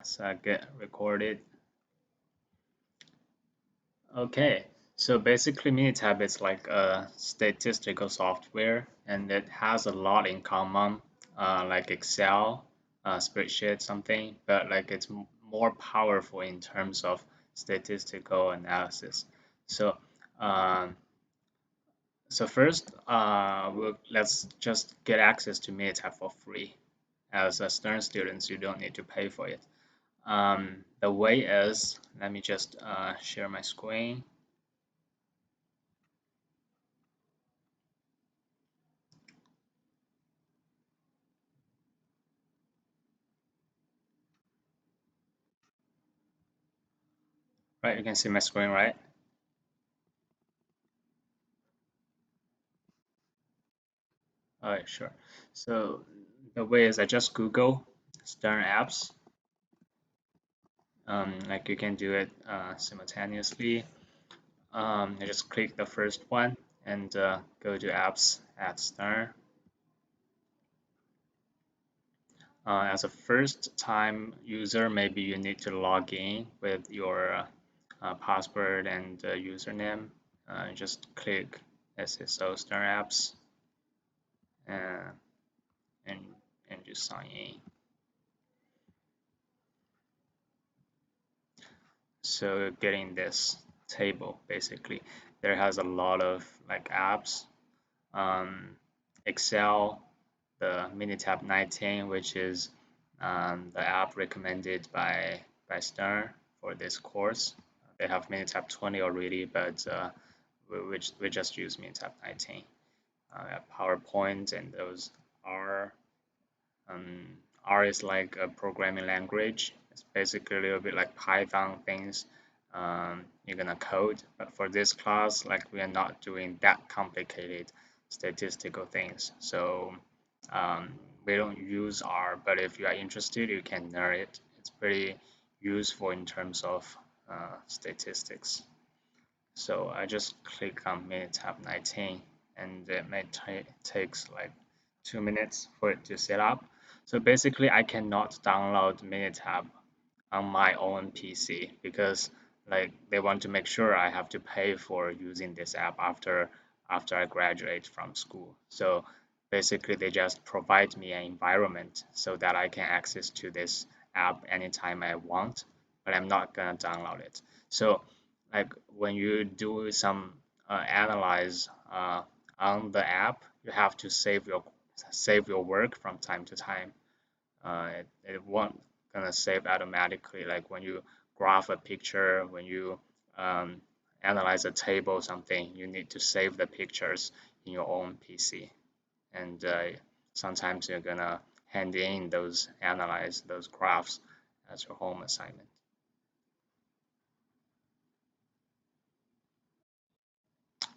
So I get recorded. Okay, so basically Minitab is like a statistical software and it has a lot in common, like Excel, spreadsheet, something, but like it's more powerful in terms of statistical analysis. So, um, so first, let's just get access to Minitab for free. As a Stern students, you don't need to pay for it. The way is, let me just share my screen. Right, you can see my screen, right? All right, sure. So the way is I just Google Stern apps. Like you can do it simultaneously. I just click the first one and go to apps at Stern. As a first time user, maybe you need to log in with your password and username. Just click SSO Stern apps uh, and and just sign in. So getting this table basically, there has a lot of like apps, um, Excel, the Minitab 19, which is the app recommended by Stern for this course. They have Minitab 20 already, but we just use Minitab 19. PowerPoint and those are R is like a programming language. It's basically a little bit like Python things. You're gonna code, but for this class, like we are not doing that complicated statistical things. So we don't use R, but if you are interested, you can learn it. It's pretty useful in terms of statistics. So I just click on Minitab 19 and it may takes like 2 minutes for it to set up. So basically I cannot download Minitab on my own PC because like they want to make sure I have to pay for using this app after I graduate from school. So basically they just provide me an environment so that I can access to this app anytime I want, but I'm not gonna download it. So like when you do some analyze on the app, you have to save your work from time to time. It won't gonna save automatically. Like when you graph a picture, when you um, analyze a table or something, you need to save the pictures in your own PC. And sometimes you're gonna hand in those analyze those graphs as your home assignment.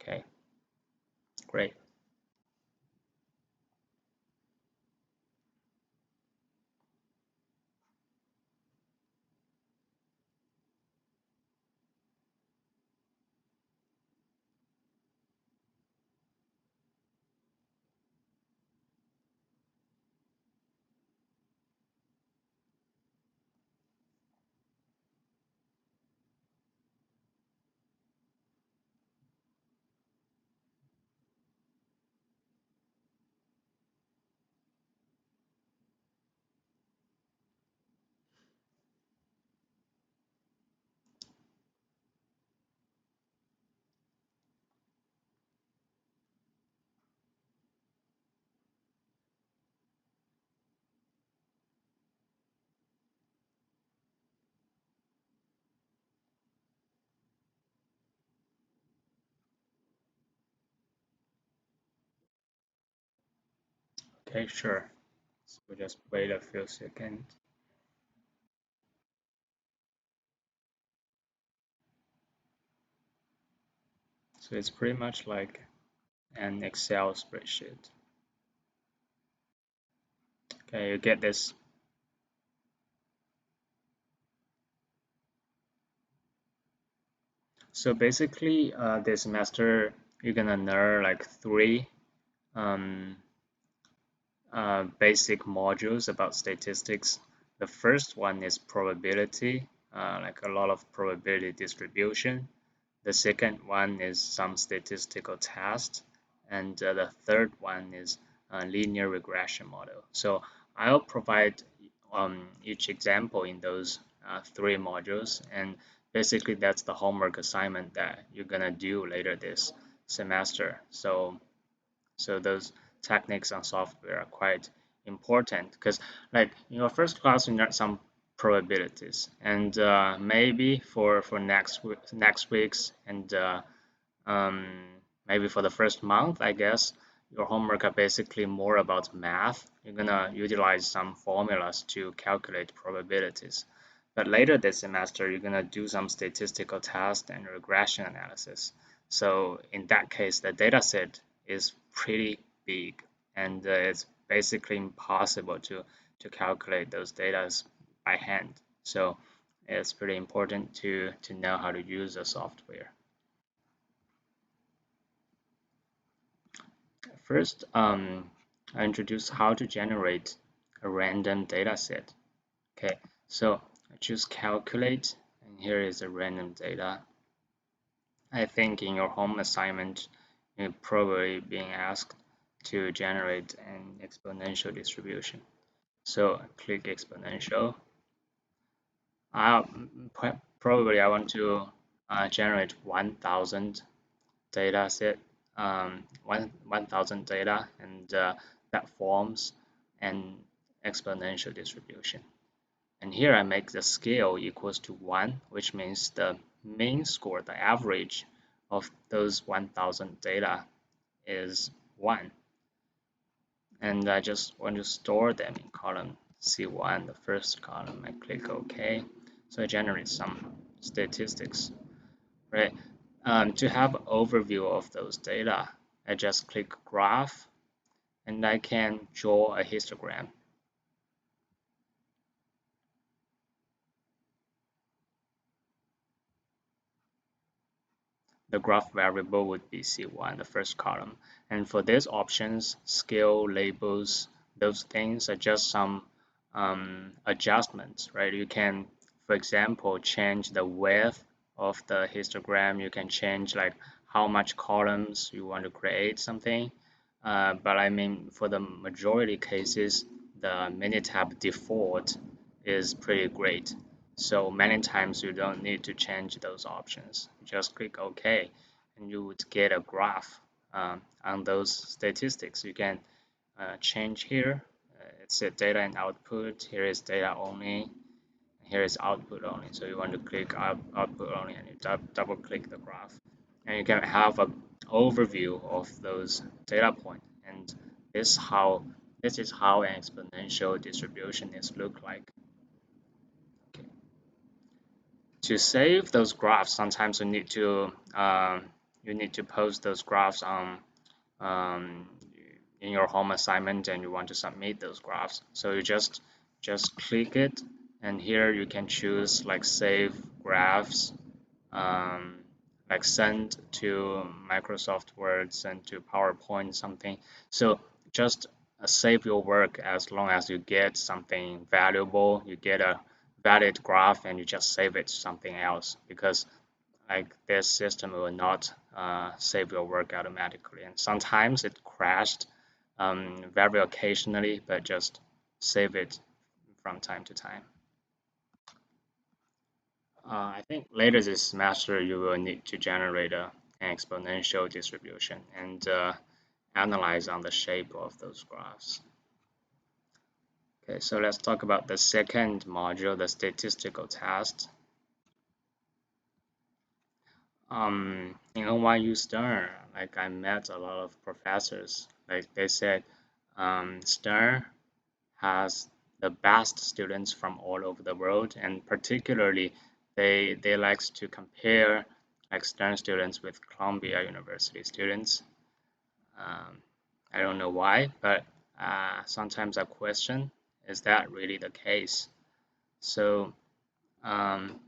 Okay, great. Okay, sure. So just wait a few seconds. So it's pretty much like an Excel spreadsheet. Okay, you get this. So basically, this semester you're gonna learn like three um, basic modules about statistics. The first one is probability, like a lot of probability distribution. The second one is some statistical test, and the third one is a linear regression model. So I'll provide each example in those three modules, and basically that's the homework assignment that you're gonna do later this semester. So those techniques on software are quite important because like in your first class you learn some probabilities and maybe for next weeks and um, maybe for the first month, I guess, your homework are basically more about math. You're gonna utilize some formulas to calculate probabilities. But later this semester, you're gonna do some statistical tests and regression analysis. So in that case, the data set is pretty big, and it's basically impossible to calculate those data by hand. So it's pretty important to know how to use the software. First, I introduce how to generate a random data set. Okay, so I choose calculate, and here is a random data. I think in your home assignment, you're probably being asked to generate an exponential distribution. So click exponential. I probably I want to generate 1,000 data set, 1,000 data, and that forms an exponential distribution. And here I make the scale equals to 1, which means the mean score, the average of those 1,000 data is 1. And I just want to store them in column C1, the first column. I click OK. So I generate some statistics, right? To have an overview of those data, I just click graph and I can draw a histogram. The graph variable would be C1, the first column. And for these options, scale, labels, those things are just some adjustments, right? You can, for example, change the width of the histogram. You can change like how much columns you want to create something. But I mean, for the majority cases, the Minitab default is pretty great. So many times you don't need to change those options. Just click OK and you would get a graph on those statistics. You can change here. It's a data and output. Here is data only. Here is output only. So you want to click output only and you double click the graph. And you can have an overview of those data points. And this is how an exponential distribution is look like. Okay. To save those graphs, sometimes you need to post those graphs on um, in your home assignment, and you want to submit those graphs. So you just click it, and here you can choose like save graphs, um, like send to Microsoft Word, send to PowerPoint, something. So just save your work as long as you get something valuable, you get a valid graph, and you just save it to something else because like this system will not save your work automatically. And sometimes it crashed very occasionally, but just save it from time to time. I think later this semester you will need to generate an exponential distribution and analyze on the shape of those graphs. Okay, so let's talk about the second module, the statistical test. In NYU Stern, like I met a lot of professors, like they said, Stern has the best students from all over the world, and particularly they likes to compare like Stern students with Columbia University students. Um, I don't know why, but sometimes I question, is that really the case? So um,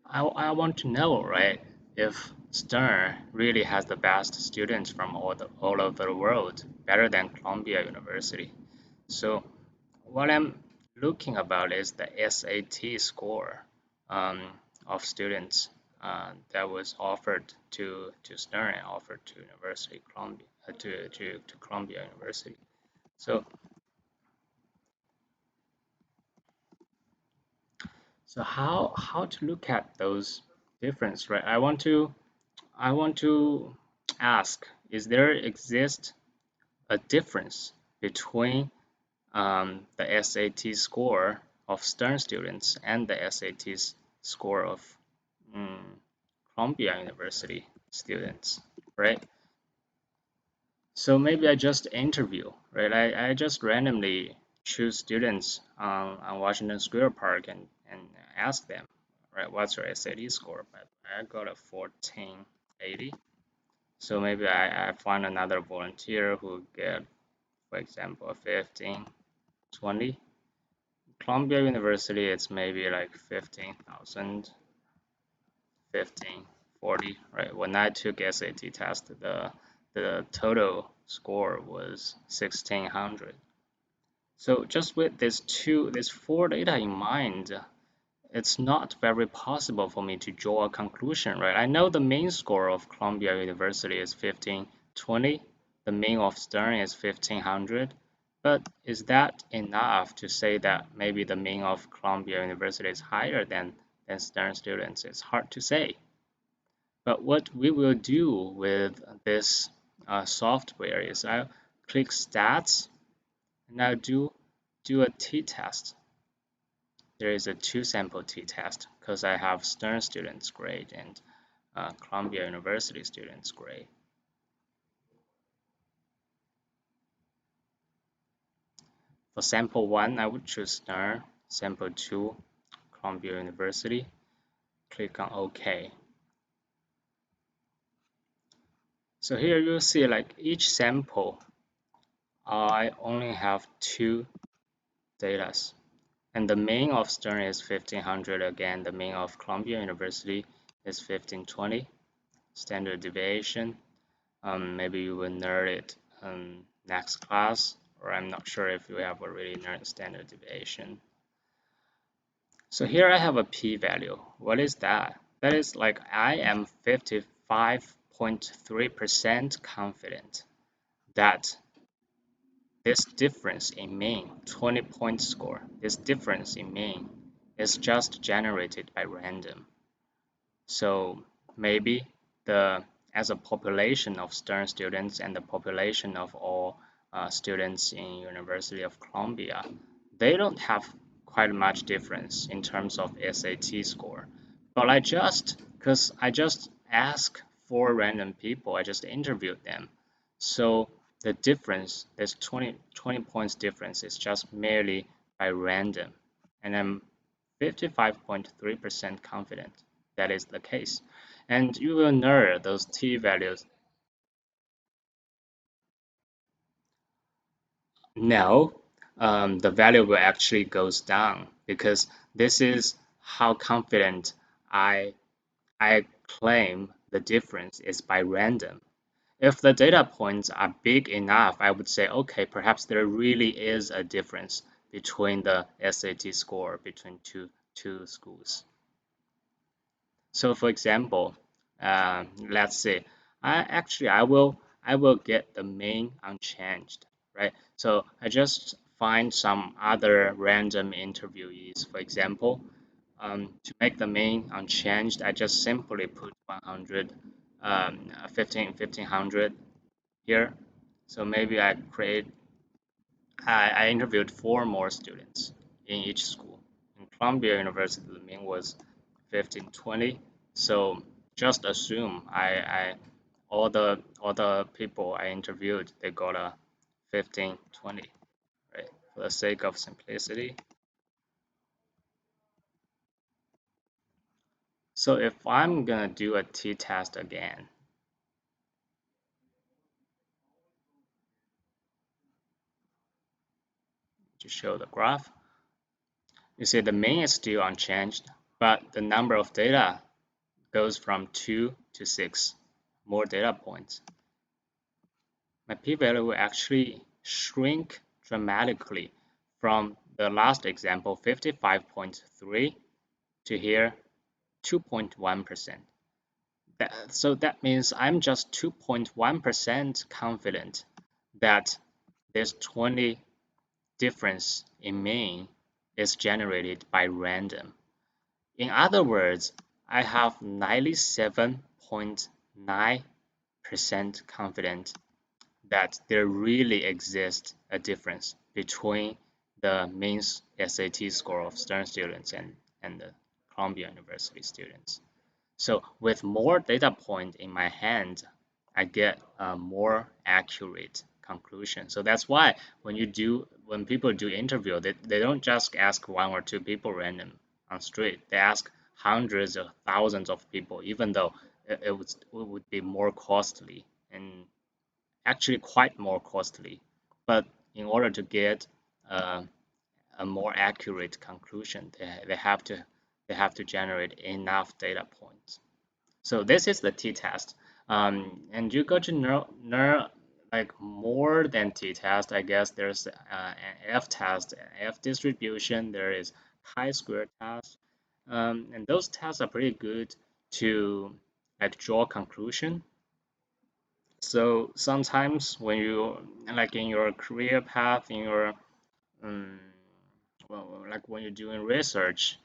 I want to know, right, if Stern really has the best students from all over the world, better than Columbia University. So what I'm looking about is the SAT score um, of students that was offered to Stern and offered to University Columbia to Columbia University. So how to look at those difference, right? I want to ask, is there exist a difference between the SAT score of Stern students and the SAT score of mm, Columbia University students, right? So maybe I just interview, right? I just randomly choose students on Washington Square Park and ask them, right, what's your SAT score? But I got a 1480. So maybe I find another volunteer who get, for example, a 1520. Columbia University, it's maybe like 15,000, 1540, right? When I took SAT test, the total score was 1600. So just with this four data in mind, it's not very possible for me to draw a conclusion, right? I know the main score of Columbia University is 1520, the main of Stern is 1500, but is that enough to say that maybe the main of Columbia University is higher than Stern students? It's hard to say. But what we will do with this software is I'll click stats and I'll do a t-test. There is a two sample t-test because I have Stern students grade and Columbia University students grade. For sample 1, I would choose Stern. Sample 2, Columbia University. Click on OK. So here you'll see like each sample, I only have two data. And the mean of Stern is 1500 again. The mean of Columbia University is 1520. Standard deviation. Maybe you will learn it next class, or I'm not sure if you have already learned standard deviation. So here I have a p-value. What is that? That is like I am 55.3% confident that this difference in mean, 20-point score, this difference in mean is just generated by random. So maybe the as a population of Stern students and the population of all students in University of Columbia, they don't have quite much difference in terms of SAT score. But because I just asked four random people, I just interviewed them. So the difference, this 20 points difference is just merely by random. And I'm 55.3% confident that is the case. And you will know those t-values. No, the value will actually goes down because this is how confident I I claim the difference is by random. If the data points are big enough, I would say, okay, perhaps there really is a difference between the SAT score between two schools. So for example, let's say I will get the main unchanged, right? So I just find some other random interviewees, for example, to make the main unchanged, I just simply put 100, 1500 here. So maybe I interviewed four more students in each school. In Columbia University, the mean was 1520. So just assume all the people I interviewed they got a 1520, right? For the sake of simplicity. So if I'm gonna do a t-test again to show the graph, you see the mean is still unchanged, but the number of data goes from 2 to 6, more data points. My p-value will actually shrink dramatically from the last example, 55.3 to here, 2.1%. So that means I'm just 2.1% confident that this 20 difference in mean is generated by random. In other words, I have 97.9% confident that there really exists a difference between the mean SAT score of Stern students and the Columbia University students. So with more data point in my hand, I get a more accurate conclusion. So that's why when people do interview, they don't just ask one or two people random on street. They ask hundreds or thousands of people, even though it would be more costly and actually quite more costly. But in order to get uh, a more accurate conclusion, they have to generate enough data points. So this is the t-test. And you go to like more than t-test, I guess there's an f-test, f-distribution, there is chi-square test. And those tests are pretty good to like draw conclusion. So sometimes when you like in your career path, in your um, well, like when you're doing research,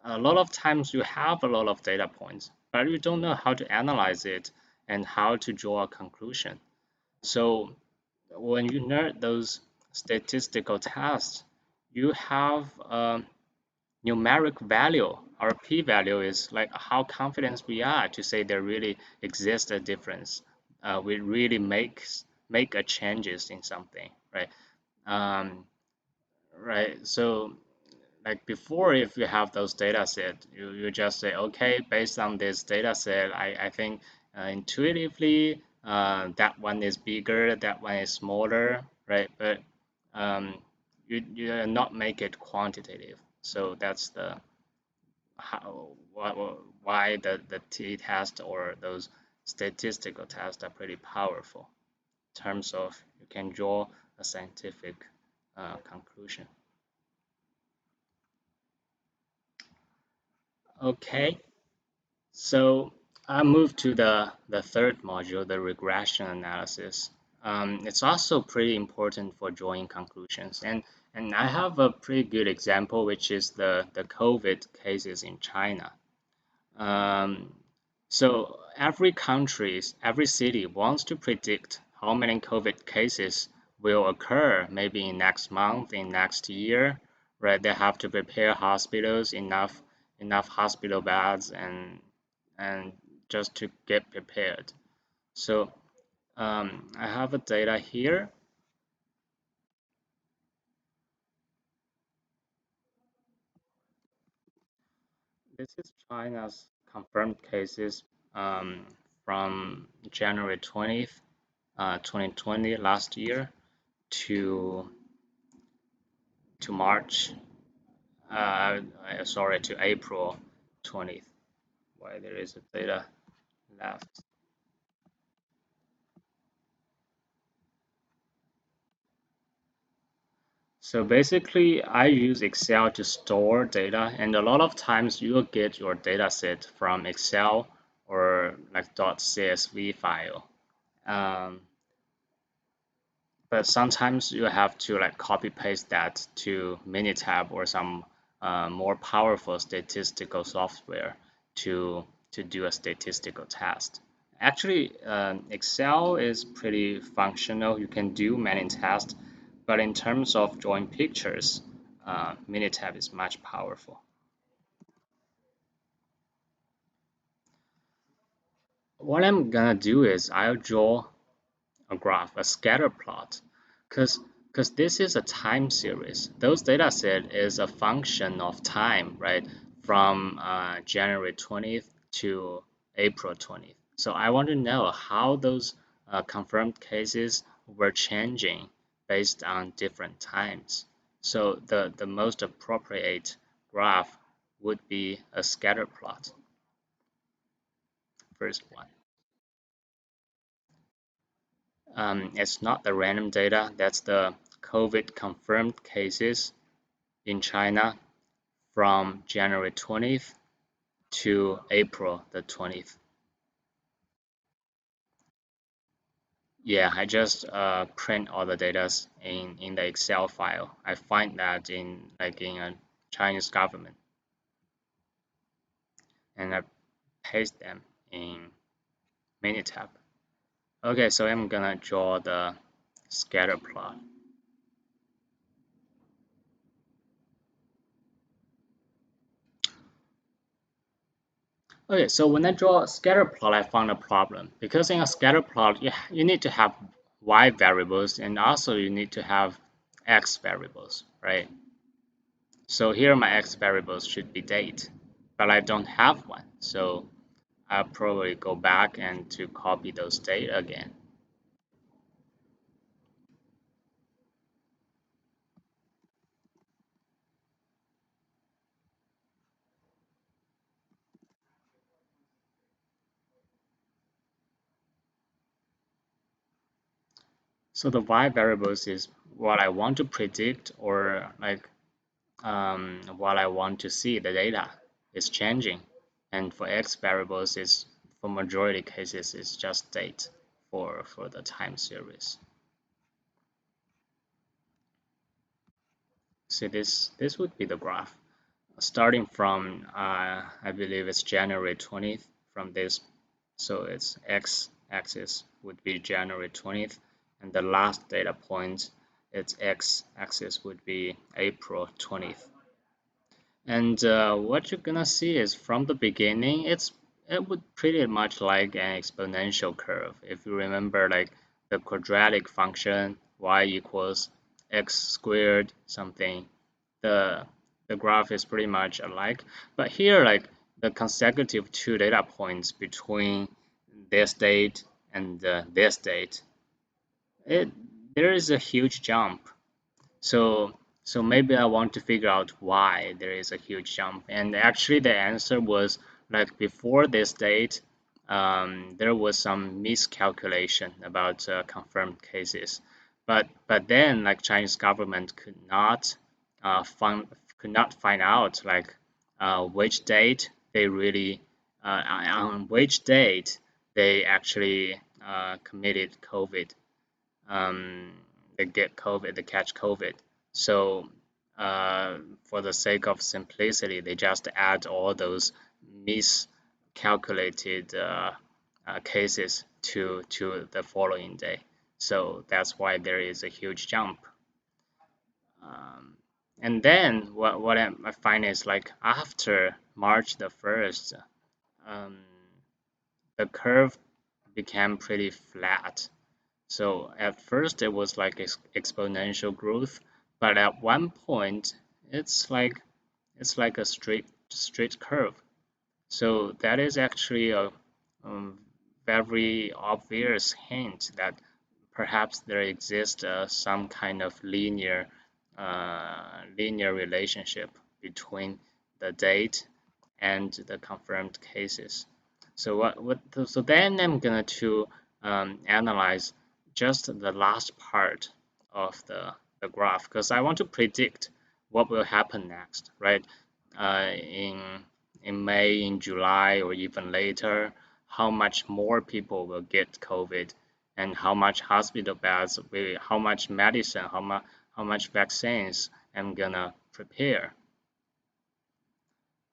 a lot of times you have a lot of data points, but you don't know how to analyze it and how to draw a conclusion. So when you learn those statistical tests, you have a numeric value. Our p-value is like how confident we are to say there really exists a difference. We really make a changes in something, right? Um, right. So like before, if you have those data set, you just say, okay, based on this data set, I think intuitively that one is bigger, that one is smaller, right? But um, you not make it quantitative. So that's the why the t-test or those statistical tests are pretty powerful in terms of you can draw a scientific conclusion. Okay, so I move to the third module, the regression analysis. It's also pretty important for drawing conclusions, and I have a pretty good example, which is the COVID cases in China. Um, so every city wants to predict how many COVID cases will occur, maybe in next month, in next year, right? They have to prepare hospitals enough hospital beds and just to get prepared. So I have a data here. This is China's confirmed cases from January 20th, 2020, last year, to March, sorry, to April 20th, why there is a data left. So basically, I use Excel to store data, and a lot of times you'll get your data set from Excel or like .csv file. Um, but sometimes you have to like copy paste that to Minitab or some more powerful statistical software to do a statistical test. Actually, Excel is pretty functional. You can do many tests, but in terms of drawing pictures, Minitab is much powerful. What I'm gonna do is I'll draw a graph, a scatter plot, because this is a time series. Those data set is a function of time, right? From January 20th to April 20th. So I want to know how those confirmed cases were changing based on different times. So the most appropriate graph would be a scatter plot, first one. It's not the random data, that's the COVID confirmed cases. in China from January 20th to April the 20th. Yeah, I just print all the data in the Excel file. I find that in a Chinese government, and I paste them in Minitab. Okay, so I'm gonna draw the scatter plot. Okay, so when I draw a scatter plot, I found a problem because in a scatter plot, you need to have y variables and also you need to have x variables, right? So here my x variables should be date, but I don't have one. So I'll probably go back and to copy those date again. So the y variables is what I want to predict or like what I want to see the data is changing. And for x variables is for majority cases it's just date for the time series. So this would be the graph. Starting from I believe it's January 20th from this, so its x-axis would be January 20th, and the last data point, its x-axis would be April 20th. And what you're gonna see is from the beginning, it would pretty much like an exponential curve. If you remember, like the quadratic function y equals x squared something, the the graph is pretty much alike. But here, like the consecutive two data points between this date and this date, it there is a huge jump. So so maybe I want to figure out why there is a huge jump. And actually the answer was like before this date, there was some miscalculation about confirmed cases. But then like Chinese government could not find out like which date they really on which date they actually committed COVID, um, they get COVID, they catch COVID. So for the sake of simplicity, they just add all those miscalculated cases to the following day. So that's why there is a huge jump. Um, and then what I find is like after March the 1st, um, the curve became pretty flat. So at first it was like exponential growth, but at one point it's like a straight curve. So that is actually a um, very obvious hint that perhaps there exists some kind of linear relationship between the date and the confirmed cases. So so then I'm gonna to analyze just the last part of the graph because I want to predict what will happen next, right? In May, in July, or even later, how much more people will get COVID, and how much hospital beds, how much medicine, how much vaccines I'm gonna prepare.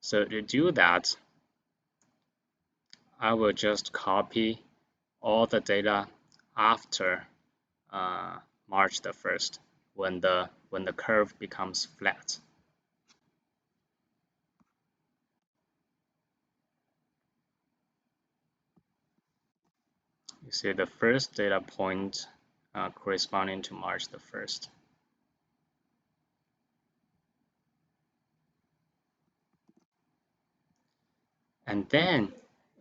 So to do that, I will just copy all the data after uh, March the 1st when the curve becomes flat. You see the first data point corresponding to March the 1st. And then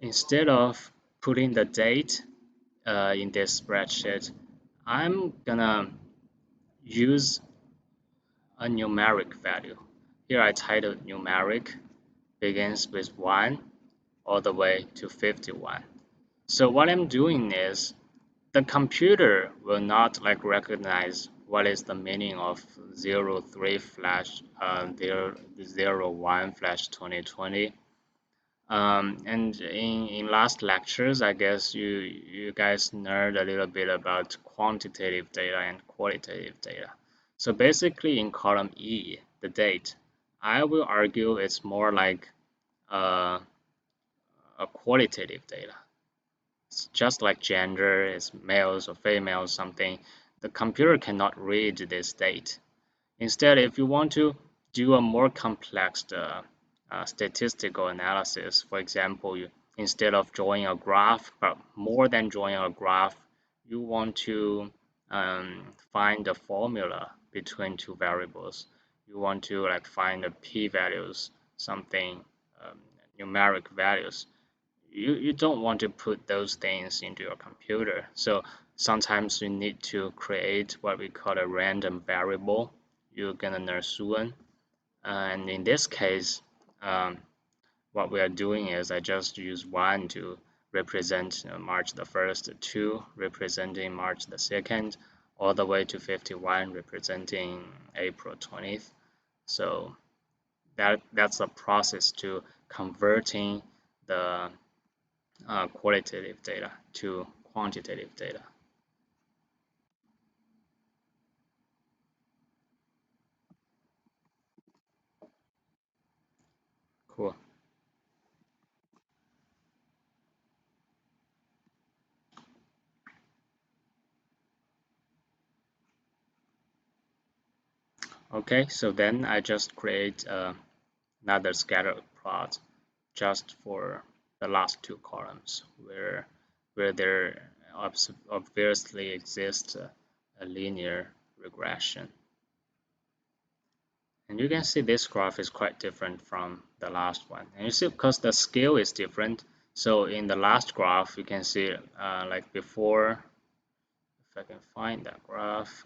instead of putting the date in this spreadsheet, I'm gonna use a numeric value. Here I titled numeric, begins with 1 all the way to 51. So what I'm doing is the computer will not like recognize what is the meaning of 03 flash 01 flash 2020. And in last lectures, I guess you guys nerd a little bit about quantitative data and qualitative data. So basically, in column E, the date, I will argue it's more like uh, a qualitative data. It's just like gender, is males or females, something. The computer cannot read this date. Instead, if you want to do a more complex statistical analysis, for example, instead of drawing a graph, but more than drawing a graph, you want to find the formula between two variables. You want to like find the p-values, something um, numeric values. You don't want to put those things into your computer. So sometimes you need to create what we call a random variable. You're gonna learn soon. And in this case, um, what we are doing is I just use 1 to represent March the 1st, 2 representing March the 2nd, all the way to 51 representing April 20th. So that's the process to converting the qualitative data to quantitative data. Cool. Okay, so then I just create another scatter plot just for the last two columns where there obviously exists a linear regression. And you can see this graph is quite different from the last one. And you see because the scale is different. So in the last graph, you can see like before, if I can find that graph,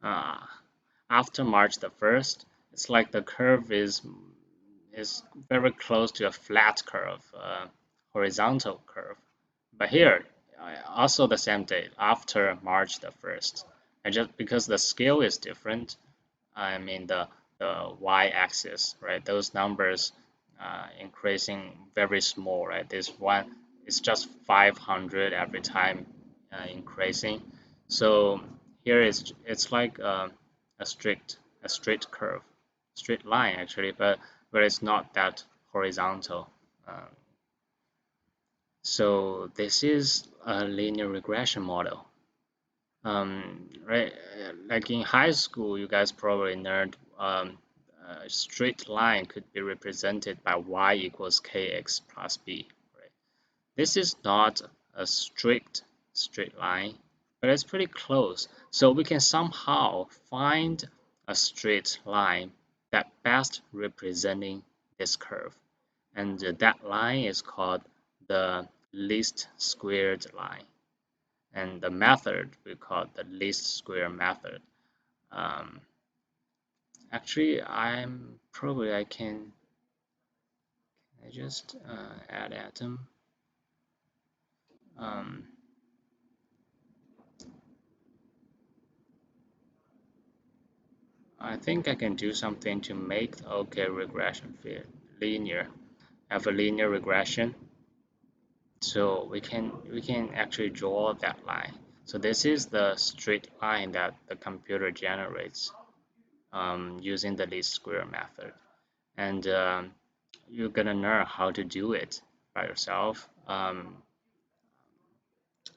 uh, after March the 1st, it's like the curve is very close to a flat curve, horizontal curve. But here, also the same date, after March the 1st. And just because the scale is different, I mean the y-axis, right? Those numbers increasing very small, right? This one is just 500 every time increasing. So here is it's like a straight curve, straight line actually, but it's not that horizontal. Um, so this is a linear regression model. Right, like in high school, you guys probably learned a straight line could be represented by y equals kx plus b. Right? This is not a strict straight line, but it's pretty close. So we can somehow find a straight line that best representing this curve. And that line is called the least squared line. And the method we call the least square method. Um, Actually, I can I just add atom. Um, I think I can do something to make the OK regression fit linear. Have a linear regression, so we can actually draw that line. So this is the straight line that the computer generates using the least square method, and you're gonna learn how to do it by yourself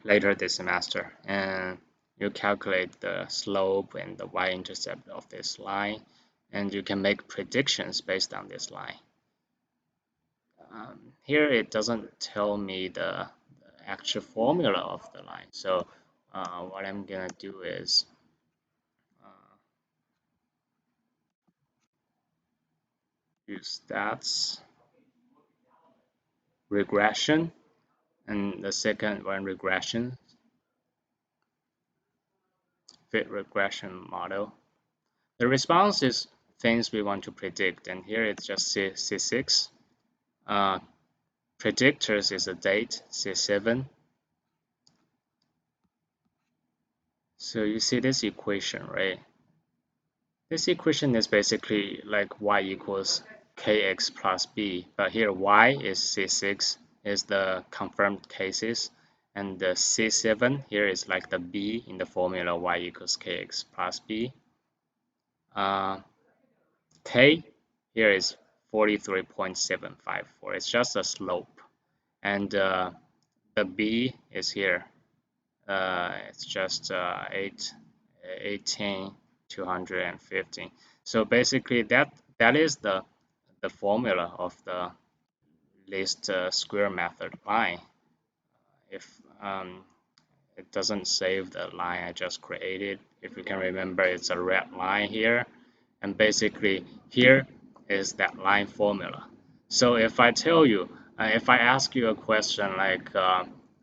later this semester, and you calculate the slope and the y-intercept of this line, and you can make predictions based on this line. Here it doesn't tell me the actual formula of the line, so what I'm gonna do is uh, use stats regression, and the second one regression fit regression model. The response is things we want to predict, and here it's just C6. Uh, predictors is a date, C7. So you see this equation, right? This equation is basically like y equals kx plus b, but here y is C6 is the confirmed cases, and the C7 here is like the b in the formula y equals kx plus b. Uh, K here is 43.754. It's just a slope, and the b is here. It's just 18, 215. So basically, that is the formula of the least square method line. If it doesn't save the line I just created, if you can remember, it's a red line here, and basically here is that line formula. So if I tell you, if I ask you a question like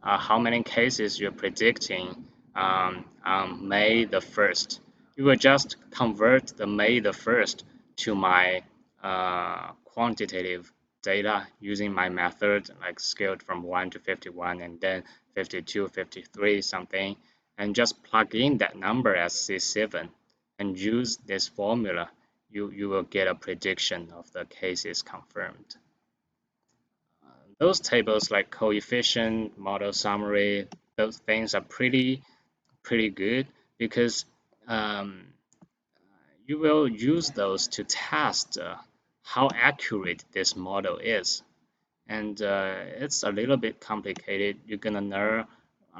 how many cases you're predicting on May the 1st, you will just convert the May the 1st to my quantitative data using my method, like scaled from 1 to 51 and then 52, 53, something, and just plug in that number as C7 and use this formula, you will get a prediction of the cases confirmed. Those tables like coefficient, model summary, those things are pretty good because um, you will use those to test how accurate this model is. And it's a little bit complicated. You're gonna learn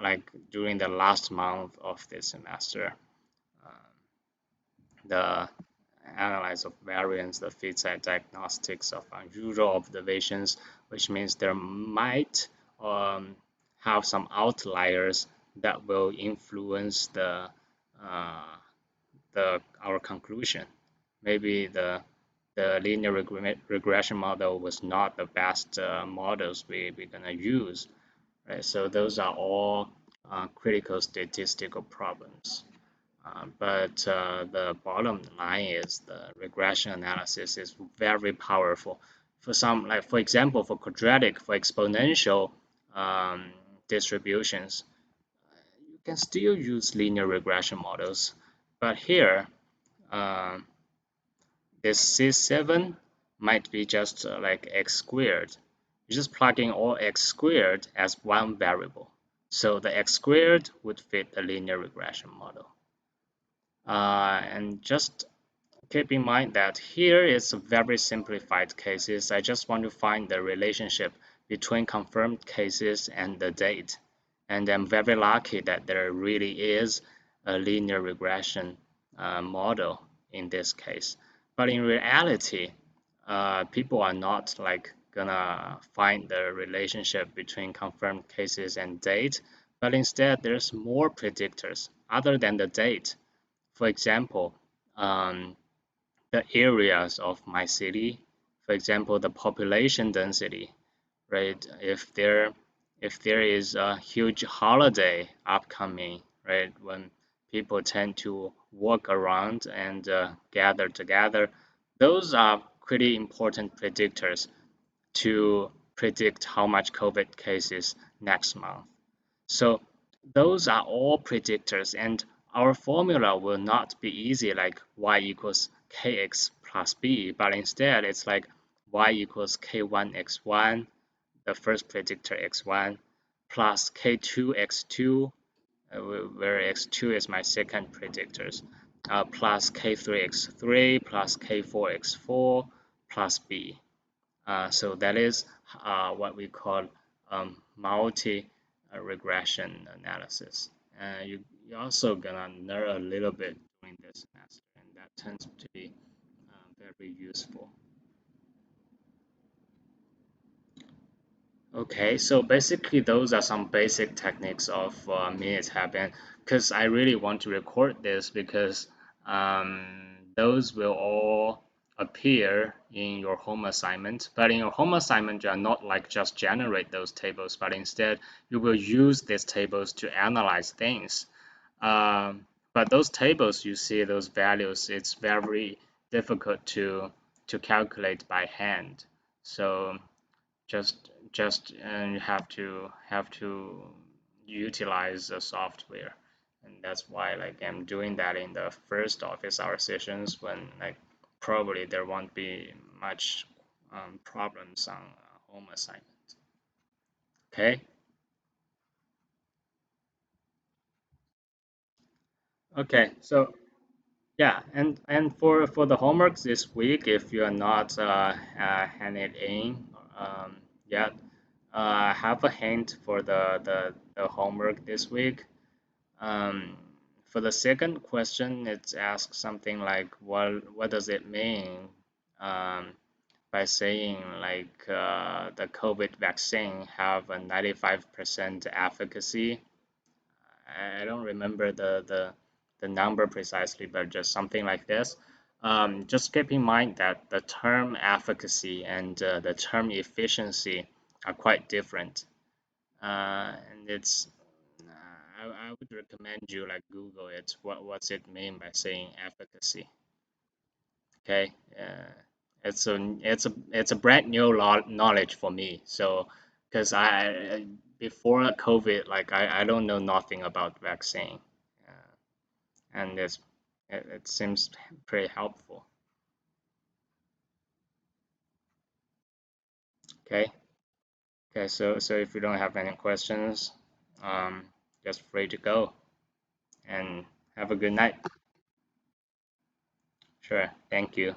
like during the last month of this semester. Um, the analyze of variance, the fit-side diagnostics of unusual observations, which means there might um, have some outliers that will influence uh, the our conclusion. Maybe the linear regression model was not the best models we're gonna use, right? So those are all critical statistical problems. But the bottom line is the regression analysis is very powerful. For some, like for example, for quadratic, for exponential distributions, you can still use linear regression models. But here, um, this C7 might be just like x squared. You're just plugging all x squared as one variable. So the x squared would fit the linear regression model. And just keep in mind that here is a very simplified cases. I just want to find the relationship between confirmed cases and the date. And I'm very lucky that there really is a linear regression model in this case. But in reality, people are not like gonna find the relationship between confirmed cases and date, but instead there's more predictors other than the date. For example, um, the areas of my city, for example, the population density, right? If there is a huge holiday upcoming, right, when people tend to walk around and gather together, those are pretty important predictors to predict how much COVID cases next month. So those are all predictors, and our formula will not be easy like y equals kx plus b, but instead it's like y equals k1 x1, the first predictor x1, plus k2 x2, where x2 is my second predictors, plus k3 x3, plus k4 x4, plus b. So that is what we call multi-regression analysis. You're also gonna learn a little bit during this semester, and that tends to be very useful. Okay, so basically those are some basic techniques of Minitab, and because I really want to record this because those will all appear in your home assignment. But in your home assignment, you are not like just generate those tables, but instead you will use these tables to analyze things. But those tables, you see those values, it's very difficult to calculate by hand. So just and you have to utilize the software. and that's why like I'm doing that in the first office hour sessions when like probably there won't be much problems on home assignment. Okay. Okay. So yeah, and for the homeworks this week, if you're not handed in yet, have a hint for the homework this week. Um, for the second question, it asks something like, what does it mean by saying like the COVID vaccine have a 95% efficacy? I don't remember the number precisely, but just something like this. Just keep in mind that the term efficacy and the term efficiency are quite different. And it's I would recommend you like Google it. What's it mean by saying efficacy? Okay, it's a brand new knowledge for me. So because before COVID, like I don't know nothing about vaccine, uh, and it seems pretty helpful. Okay, okay. So if you don't have any questions, um, just free to go and have a good night. Sure. Thank you.